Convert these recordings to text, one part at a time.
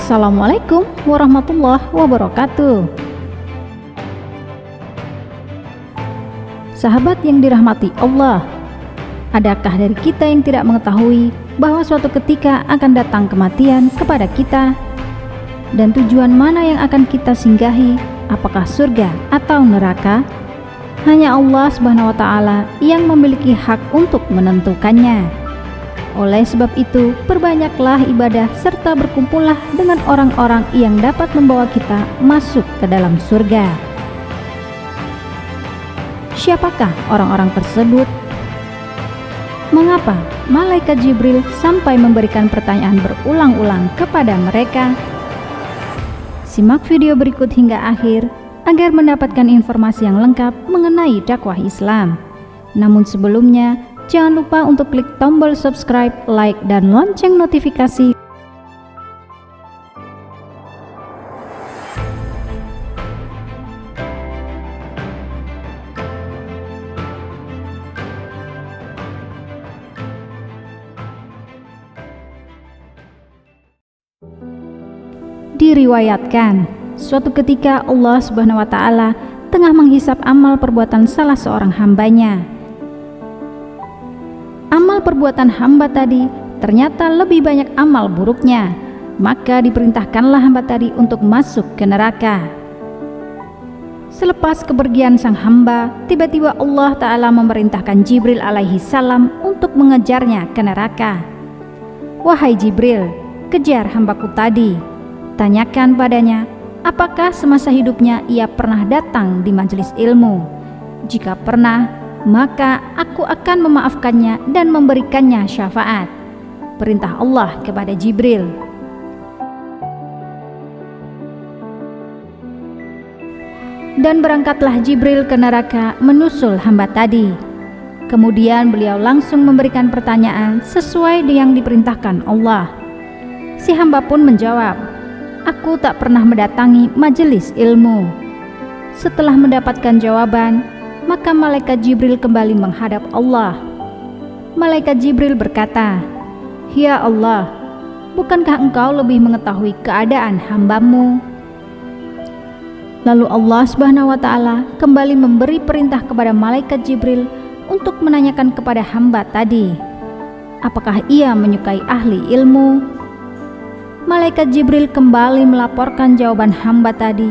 Assalamualaikum warahmatullahi wabarakatuh. Sahabat yang dirahmati Allah, adakah dari kita yang tidak mengetahui bahwa suatu ketika akan datang kematian kepada kita? Dan tujuan mana yang akan kita singgahi, apakah surga atau neraka? Hanya Allah Subhanahu wa Ta'ala yang memiliki hak untuk menentukannya. Oleh sebab itu, perbanyaklah ibadah serta berkumpullah dengan orang-orang yang dapat membawa kita masuk ke dalam surga. Siapakah orang-orang tersebut? Mengapa malaikat Jibril sampai memberikan pertanyaan berulang-ulang kepada mereka? Simak video berikut hingga akhir agar mendapatkan informasi yang lengkap mengenai dakwah Islam. Namun sebelumnya, jangan lupa untuk klik tombol subscribe, like, dan lonceng notifikasi. Diriwayatkan, suatu ketika Allah Subhanahu wa Ta'ala tengah menghisap amal perbuatan salah seorang hambanya. Amal perbuatan hamba tadi ternyata lebih banyak amal buruknya, maka diperintahkanlah hamba tadi untuk masuk ke neraka. Selepas kepergian sang hamba, tiba-tiba Allah Ta'ala memerintahkan Jibril alaihi salam untuk mengejarnya ke neraka. Wahai Jibril, kejar hambaku tadi. Tanyakan padanya, apakah semasa hidupnya ia pernah datang di majelis ilmu? Jika pernah, maka aku akan memaafkannya dan memberikannya syafaat. Perintah Allah kepada Jibril. Dan berangkatlah Jibril ke neraka menyusul hamba tadi. Kemudian beliau langsung memberikan pertanyaan sesuai dengan yang diperintahkan Allah. Si hamba pun menjawab, "Aku tak pernah mendatangi majelis ilmu." Setelah mendapatkan jawaban, maka malaikat Jibril kembali menghadap Allah. Malaikat Jibril berkata, "Ya Allah, bukankah engkau lebih mengetahui keadaan hambamu?" Lalu Allah Subhanahu wa Ta'ala kembali memberi perintah kepada malaikat Jibril untuk menanyakan kepada hamba tadi, apakah ia menyukai ahli ilmu? Malaikat Jibril kembali melaporkan jawaban hamba tadi,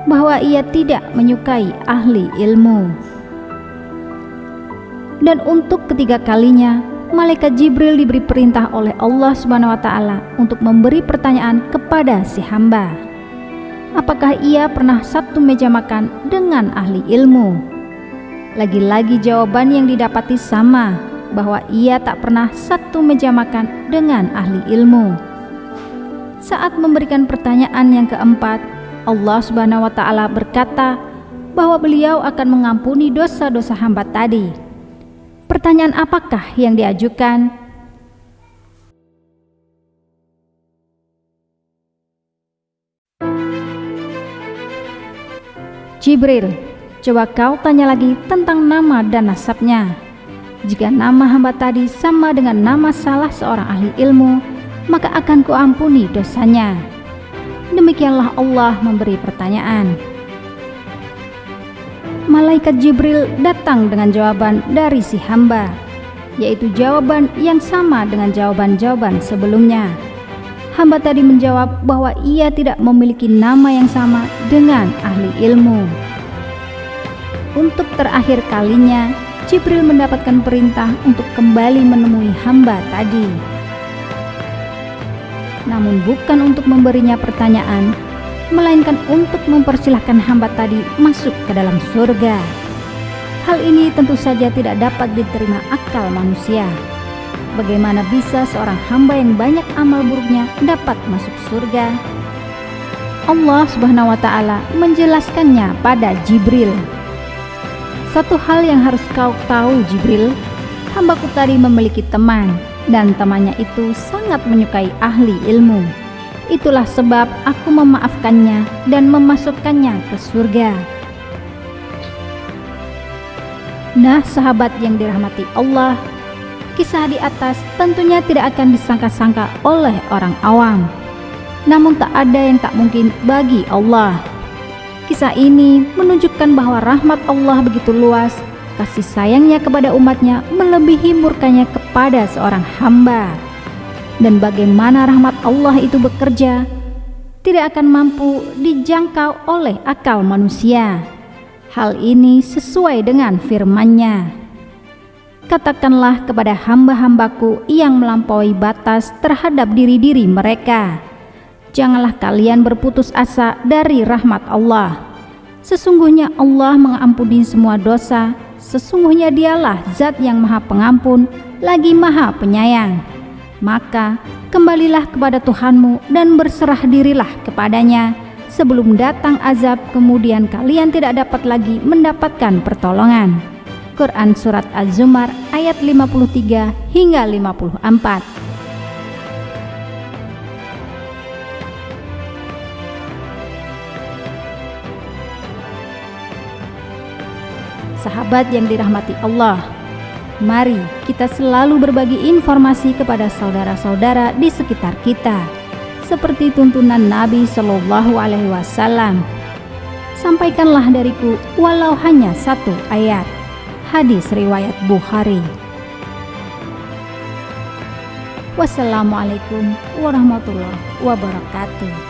bahwa ia tidak menyukai ahli ilmu. Dan untuk ketiga kalinya, malaikat Jibril diberi perintah oleh Allah Subhanahu wa Ta'ala untuk memberi pertanyaan kepada si hamba, apakah ia pernah satu meja makan dengan ahli ilmu? Lagi-lagi jawaban yang didapati sama, bahwa ia tak pernah satu meja makan dengan ahli ilmu. Saat memberikan pertanyaan yang keempat, Allah Subhanahu wa Ta'ala berkata bahwa beliau akan mengampuni dosa-dosa hamba tadi. Pertanyaan apakah yang diajukan? Jibril, coba kau tanya lagi tentang nama dan nasabnya. Jika nama hamba tadi sama dengan nama salah seorang ahli ilmu, maka akan kuampuni dosanya. Demikianlah Allah memberi pertanyaan. Malaikat Jibril datang dengan jawaban dari si hamba, yaitu jawaban yang sama dengan jawaban-jawaban sebelumnya. Hamba tadi menjawab bahwa ia tidak memiliki nama yang sama dengan ahli ilmu. Untuk terakhir kalinya, Jibril mendapatkan perintah untuk kembali menemui hamba tadi. Namun bukan untuk memberinya pertanyaan, melainkan untuk mempersilahkan hamba tadi masuk ke dalam surga. Hal ini tentu saja tidak dapat diterima akal manusia. Bagaimana bisa seorang hamba yang banyak amal buruknya dapat masuk surga? Allah Subhanahu wa Ta'ala menjelaskannya pada Jibril. Satu hal yang harus kau tahu Jibril, hambaku tadi memiliki teman, dan temannya itu sangat menyukai ahli ilmu. Itulah sebab aku memaafkannya dan memasukkannya ke surga. Nah, sahabat yang dirahmati Allah, kisah di atas tentunya tidak akan disangka-sangka oleh orang awam. namun tak ada yang tak mungkin bagi Allah. Kisah ini menunjukkan bahwa rahmat Allah begitu luas, kasih sayangnya kepada umatnya melebihi murkanya kepada seorang hamba. Dan bagaimana rahmat Allah itu bekerja, tidak akan mampu dijangkau oleh akal manusia. Hal ini sesuai dengan firman-Nya. Katakanlah kepada hamba-hambaku yang melampaui batas terhadap diri-diri mereka, janganlah kalian berputus asa dari rahmat Allah. Sesungguhnya Allah mengampuni semua dosa. Sesungguhnya Dialah Zat yang Maha Pengampun lagi Maha Penyayang. Maka kembalilah kepada Tuhanmu dan berserah dirilah kepadanya sebelum datang azab, kemudian kalian tidak dapat lagi mendapatkan pertolongan. Quran Surat Az-Zumar ayat 53 hingga 54. Sahabat yang dirahmati Allah, mari kita selalu berbagi informasi kepada saudara-saudara di sekitar kita, seperti tuntunan Nabi Shallallahu Alaihi Wasallam. Sampaikanlah dariku walau hanya satu ayat. Hadis riwayat Bukhari. Wassalamualaikum warahmatullahi wabarakatuh.